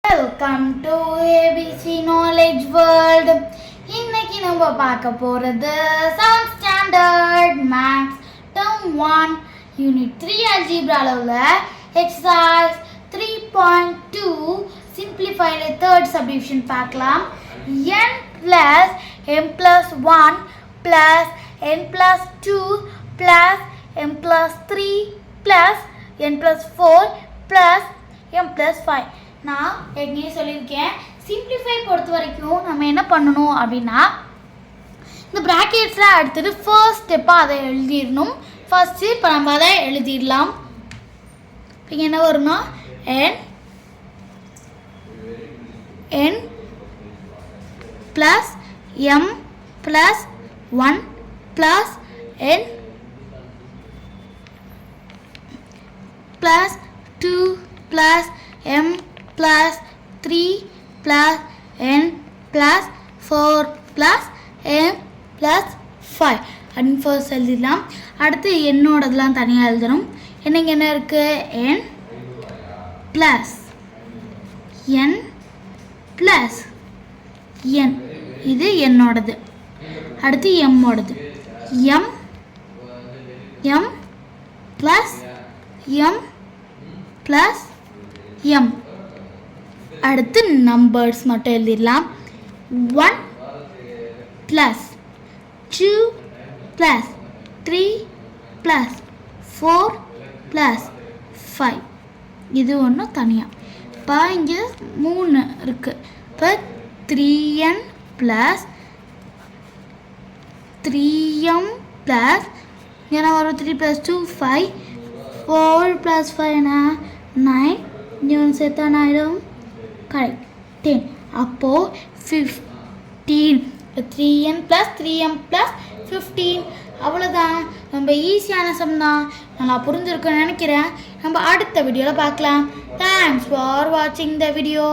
Welcome to ABC Knowledge World. இன்னைக்கு நம்ம பார்க்க போறது 7th standard maths term 1 unit 3 algebra உள்ள exercise 3.2 simplify the third subdivision பார்க்கலாம். n plus m plus 1 plus n plus 2 plus m plus 3 plus n plus 4 plus m plus 5. நான் ஏற்கனவே சொல்லியிருக்கேன், simplify பொறுத்த வரைக்கும் நம்ம என்ன பண்ணணும் அப்படின்னா, இந்த ப்ராக்கெட்ஸில் அடுத்தது ஃபர்ஸ்ட் ஸ்டெப்பாக அதை எழுதிடணும். ஃபர்ஸ்ட்டு இப்போ நம்ம அதை எழுதிடலாம். இங்கே என்ன வரும்னா n plus m plus 1 plus n plus 2 plus m plus 3 plus n plus 4 plus m plus 5 அப்படின்னு ஃபர்ஸ்ட் எழுதிடலாம். அடுத்து என்னோடதெல்லாம் தனியாக எழுதணும். என்னங்க என்ன இருக்குது, n plus n plus n, இது என்னோடது. அடுத்து எம்மோடது m m plus m plus m. அடுத்து நம்பர்ஸ் மட்டும் எழுதிடலாம். 1 ப்ளஸ் 2 ப்ளஸ் 3 ப்ளஸ் 4 ப்ளஸ் 5, இது ஒன்றும் தனியாக. இப்போ இங்கே 3 இருக்குது. இப்போ 3n ப்ளஸ் 3m ப்ளஸ் என்ன வரும், 3 ப்ளஸ் 2 5, 4 ப்ளஸ் 5 9, இங்கே ஒன்று சேர்த்தா ஆயிடும். கரெக்ட், 10. அப்போது 15. 3n plus 3m plus 15. அவ்வளோதான், ரொம்ப ஈஸியான சம் தான். நல்லா புரிஞ்சிருக்குன்னு நினைக்கிறேன். நம்ம அடுத்த வீடியோவில் பார்க்கலாம். தேங்க்ஸ் ஃபார் வாட்சிங் த வீடியோ.